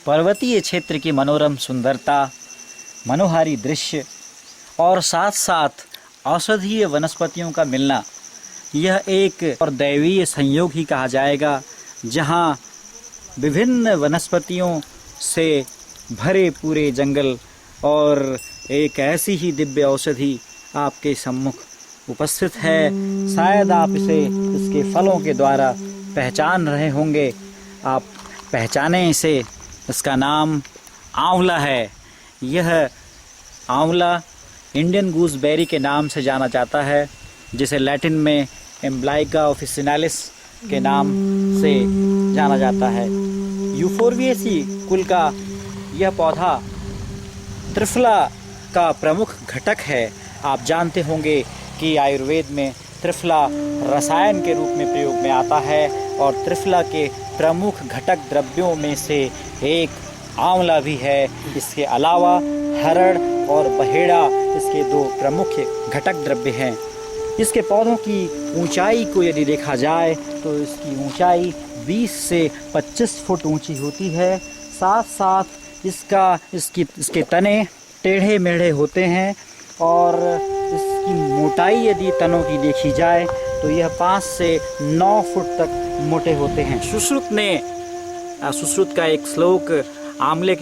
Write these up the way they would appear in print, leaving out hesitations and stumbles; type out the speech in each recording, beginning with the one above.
पर्वतीय क्षेत्र की मनोरम सुंदरता, मनोहारी दृश्य और साथ साथ औषधीय वनस्पतियों का मिलना, यह एक और दैवीय संयोग ही कहा जाएगा, जहाँ विभिन्न वनस्पतियों से भरे पूरे जंगल और एक ऐसी ही दिव्य औषधि आपके सम्मुख उपस्थित है। शायद आप इसे इसके फलों के द्वारा पहचान रहे होंगे। आप पहचानें इसे। इसका नाम आंवला है। यह आंवला इंडियन गूसबेरी के नाम से जाना जाता है, जिसे लैटिन में एम्ब्लाइका ऑफिसिनालिस के नाम से जाना जाता है। यूफोर्बिएसी कुल का यह पौधा त्रिफला का प्रमुख घटक है। आप जानते होंगे कि आयुर्वेद में त्रिफला रसायन के रूप में प्रयोग में आता है और त्रिफला के प्रमुख घटक द्रव्यों में से एक आंवला भी है। इसके अलावा हरड़ और बहेड़ा इसके दो प्रमुख घटक द्रव्य हैं। इसके पौधों की ऊंचाई को यदि देखा जाए तो इसकी ऊंचाई 20 से 25 फुट ऊंची होती है। साथ साथ इसके तने टेढ़े मेढ़े होते हैं और इसकी मोटाई यदि तनों की देखी जाए तो यह 5 से 9 फुट तक मोटे होते हैं। सुश्रुत का एक श्लोक आंवले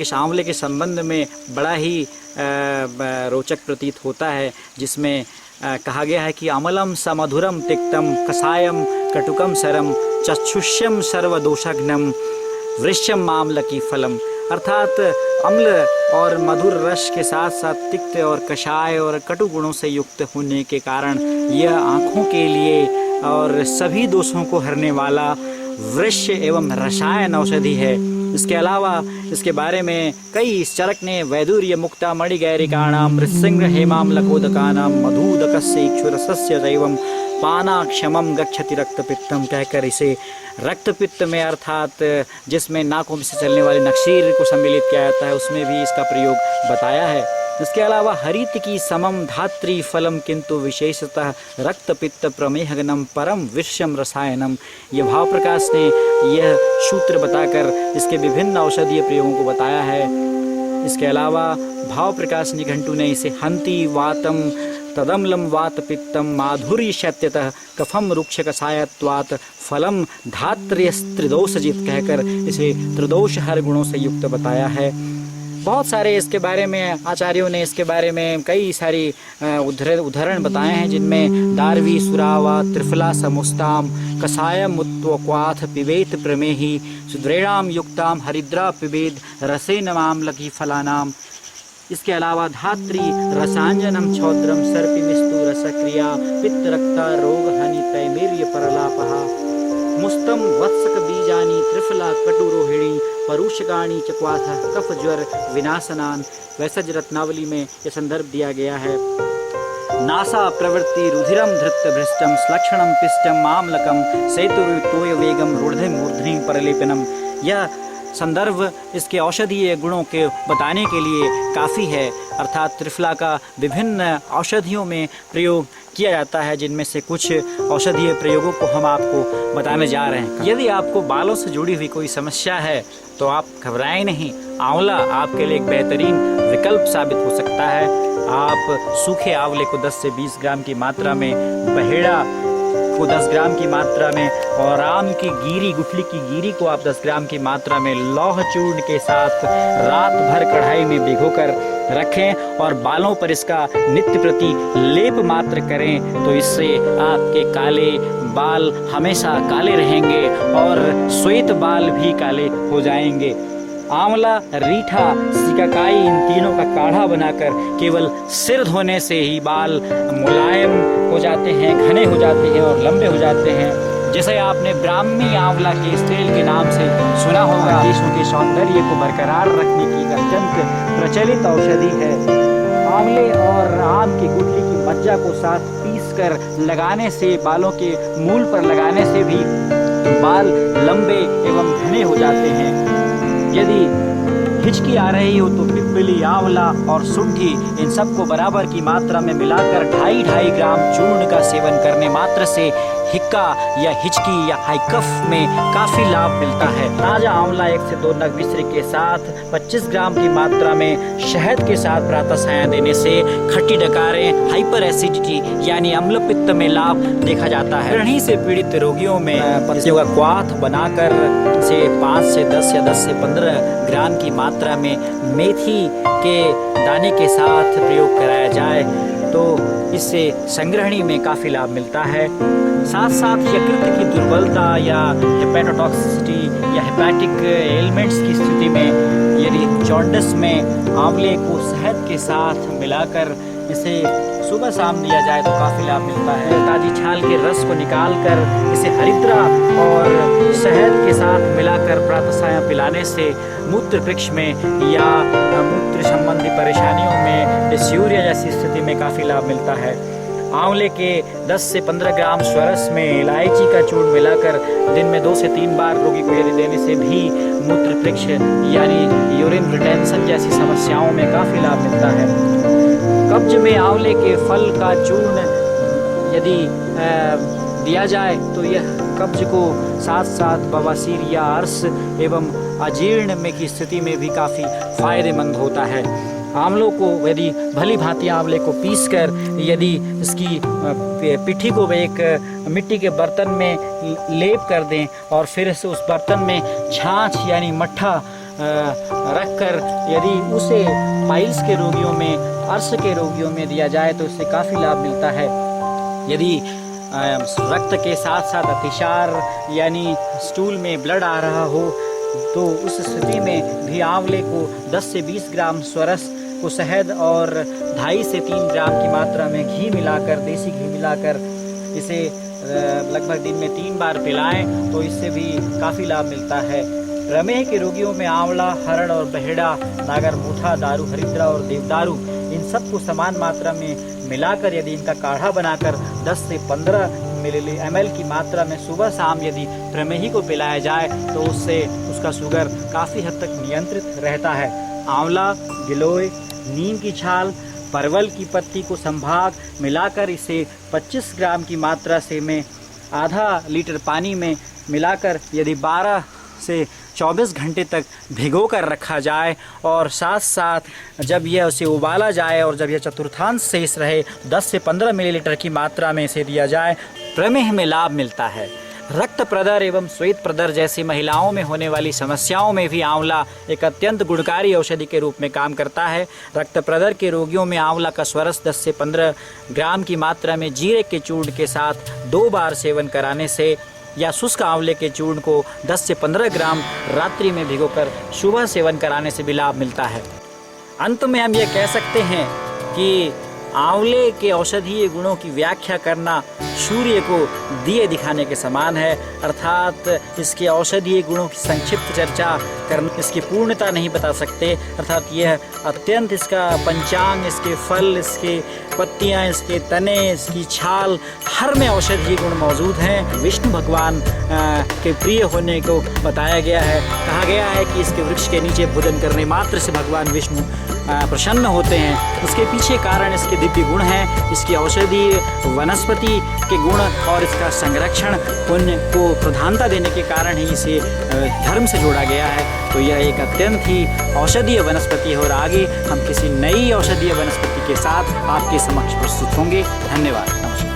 के संबंध में बड़ा ही रोचक प्रतीत होता है, जिसमें कहा गया है कि अमलम समधुरम तिक्तम कसायम कटुकम सरम चक्षुष्यम सर्वदोषघ्नम वृक्षम आम्लकी फलम। अर्थात अम्ल और मधुर रस के साथ साथ तिक्त और कषाय और कटु गुणों से युक्त होने के कारण यह आँखों के लिए और सभी दोषों को हरने वाला वृक्ष एवं रसायन औषधि है। इसके अलावा इसके बारे में कई चरक ने वैदुर्य मुक्ता मणिगैरिकाणाम मृत्सिंह हेमाम्लकोदकानाम मधुदकस्य इक्षुरसस्य दैवम पानाक्षमम गच्छति रक्तपित्तम कहकर इसे रक्तपित्त में अर्थात जिसमें नाकों से चलने वाले नक्शीर को सम्मिलित किया जाता है, उसमें भी इसका प्रयोग बताया है। इसके अलावा हरित की समम धात्री फलम किंतु विशेषतः रक्तपित्त प्रमेहगनम परम विषम रसायनम। यह भाव प्रकाश ने यह सूत्र बताकर इसके विभिन्न औषधीय प्रयोगों को बताया है। इसके अलावा भाव प्रकाश निघंटु ने इसे हंति वातम तदम्लम वात पित्तम माधुर्य शैत्यतः कफम रुक्ष कसायत्वात् फलम धात्र्यस्त्रिदोषजित कहकर इसे त्रिदोष हर गुणों से युक्त बताया है। बहुत सारे इसके बारे में आचार्यों ने इसके बारे में कई सारी उदाहरण बताए हैं, जिनमें दारवी सुरावा त्रिफला समुस्ताम कसायम उत्वक्वाथ पिबेत प्रमेहि सुद्रेणाम युक्ताम हरिद्रा पिबेद रसेन मामलकी फलानाम। इसके अलावा धात्री रसांजनम छौद्रम सर्पिमिस्तु रसक्रिया पित्त रक्ता रोग हनि तैमेर्य परलापहा मुस्तम वत्सक बीजानी त्रिफला कटुरोहिणी परुषगाणी चक्वाथ कफ ज्वर विनाशनान। वैसज रत्नावली में यह संदर्भ दिया गया है। नासा प्रवृत्ति रुधिरम धृत भ्रष्टम श्लक्षणम पिष्टम मामलकम सेतुतोय वेगम रूढ़ मूर्धनि परलेपनम। यह संदर्भ इसके औषधीय गुणों के बताने के लिए काफ़ी है। अर्थात त्रिफला का विभिन्न औषधियों में प्रयोग किया जाता है, जिनमें से कुछ औषधीय प्रयोगों को हम आपको बताने जा रहे हैं। यदि आपको बालों से जुड़ी हुई कोई समस्या है तो आप घबराएं नहीं, आंवला आपके लिए एक बेहतरीन विकल्प साबित हो सकता है। आप सूखे आंवले को 10 से 20 ग्राम की मात्रा में, बहेड़ा को 10 ग्राम की मात्रा में और आम की गिरी गुठली की गिरी को आप 10 ग्राम की मात्रा में लौह चूर्ण के साथ रात भर कढ़ाई में भिगोकर रखें और बालों पर इसका नित्य प्रति लेप मात्र करें, तो इससे आपके काले बाल हमेशा काले रहेंगे और श्वेत बाल भी काले हो जाएंगे। आंवला, रीठा, सिकाकाई इन तीनों का काढ़ा बनाकर केवल सिर धोने से ही बाल मुलायम हो जाते हैं, घने हो जाते हैं और लंबे हो जाते हैं। जैसे आपने ब्राह्मी आंवला के इस तेल के नाम से सुना होगा, केशों के सौंदर्य को बरकरार रखने की अत्यंत प्रचलित औषधि है। आंवले और आम की गुठली की मज्जा को साथ पीस कर लगाने से, बालों के मूल पर लगाने से भी बाल लंबे एवं घने हो जाते हैं। यदि हिचकी आ रही हो तो पिप्पली, आंवला और शुंठी इन सबको बराबर की मात्रा में मिलाकर 2.5 ग्राम चूर्ण का सेवन करने मात्र से हिक्का या हिचकी या हाइकफ में काफ़ी लाभ मिलता है। ताज़ा आंवला 1 से 2 नग मिश्री के साथ 25 ग्राम की मात्रा में शहद के साथ प्रातः सायं देने से खट्टी डकारें, हाइपर एसिडिटी यानी अम्ल पित्त में लाभ देखा जाता है। ग्रहणी से पीड़ित रोगियों में पत्तियों का क्वाथ बनाकर इसे 5 से 10 या 10 से 15 ग्राम की मात्रा में मेथी के दाने के साथ प्रयोग कराया जाए तो इससे संग्रहणी में काफ़ी लाभ मिलता है। साथ साथ यकृत की दुर्बलता या हेपेटोटॉक्सिसिटी या हेपेटिक एलिमेंट्स की स्थिति में यदि जॉन्डिस में आंवले को शहद के साथ मिलाकर इसे सुबह शाम दिया जाए तो काफ़ी लाभ मिलता है। ताज़ी छाल के रस को निकालकर इसे हरिद्रा और शहद के साथ मिलाकर प्रातः सायं पिलाने से मूत्र वृक्ष में या मूत्र संबंधी परेशानियों में डिस्यूरिया जैसी स्थिति में काफ़ी लाभ मिलता है। आंवले के 10 से 15 ग्राम स्वरस में इलायची का चूर्ण मिलाकर दिन में 2 से 3 बार रोगी को यदि देने से भी मूत्र वृक्ष यानी यूरिन रिटेंशन जैसी समस्याओं में काफ़ी लाभ मिलता है। कब्ज में आंवले के फल का चूर्ण यदि दिया जाए तो यह कब्ज को साथ साथ बवासीर या अर्श एवं अजीर्ण में की स्थिति में भी काफ़ी फायदेमंद होता है। आंवलों को यदि भली भांति आंवले को पीसकर यदि इसकी पिट्ठी को एक मिट्टी के बर्तन में लेप कर दें और फिर से उस बर्तन में छाछ यानी मट्ठा रखकर यदि उसे पाइल्स के रोगियों में, अर्श के रोगियों में दिया जाए तो इससे काफ़ी लाभ मिलता है। यदि रक्त के साथ साथ अतिसार यानी स्टूल में ब्लड आ रहा हो तो उस स्थिति में भी आंवले को 10 से 20 ग्राम स्वरस को शहद और 2.5 से 3 ग्राम की मात्रा में घी मिलाकर, देसी घी मिलाकर इसे लगभग दिन में 3 बार पिलाएं तो इससे भी काफ़ी लाभ मिलता है। प्रमेह के रोगियों में आंवला, हरड़ और बहेड़ा, नागरमोथा, दारू हरिद्रा और देवदारू इन सबको समान मात्रा में मिलाकर यदि इनका काढ़ा बनाकर 10 से 15 ml की मात्रा में सुबह शाम यदि प्रमेही को पिलाया जाए तो उससे उसका शुगर काफ़ी हद तक नियंत्रित रहता है। आंवला, गिलोय, नीम की छाल, परवल की पत्ती को संभाग मिलाकर इसे 25 ग्राम की मात्रा से में आधा लीटर पानी में मिलाकर यदि 12 से 24 घंटे तक भिगो कर रखा जाए और साथ साथ जब यह उसे उबाला जाए और जब यह चतुर्थांश शेष रहे 10 से 15 मिलीलीटर की मात्रा में इसे दिया जाए, प्रमेह में लाभ मिलता है। रक्त प्रदर एवं श्वेत प्रदर जैसी महिलाओं में होने वाली समस्याओं में भी आंवला एक अत्यंत गुणकारी औषधि के रूप में काम करता है। रक्त प्रदर के रोगियों में आंवला का स्वरस 10 से 15 ग्राम की मात्रा में जीरे के चूर्ण के साथ 2 बार सेवन कराने से या शुष्क आंवले के चूर्ण को 10 से 15 ग्राम रात्रि में भिगोकर सुबह सेवन कराने से भी लाभ मिलता है। अंत में हम ये कह सकते हैं कि आंवले के औषधीय गुणों की व्याख्या करना सूर्य को दिए दिखाने के समान है, अर्थात इसके औषधीय गुणों की संक्षिप्त चर्चा करना इसकी पूर्णता नहीं बता सकते। अर्थात यह अत्यंत इसका पंचांग, इसके फल, इसके पत्तियां, इसके तने, इसकी छाल, हर में औषधीय गुण मौजूद हैं। विष्णु भगवान के प्रिय होने को बताया गया है। कहा गया है कि इसके वृक्ष के नीचे भोजन करने मात्र से भगवान विष्णु प्रसन्न होते हैं। उसके पीछे कारण इसके दिव्य गुण हैं, इसकी औषधीय वनस्पति के गुण और इसका संरक्षण पुण्य को प्रधानता देने के कारण ही इसे धर्म से जोड़ा गया है। तो यह एक अत्यंत ही औषधीय वनस्पति है और आगे हम किसी नई औषधीय वनस्पति के साथ आपके समक्ष प्रस्तुत होंगे। धन्यवाद, नमस्कार।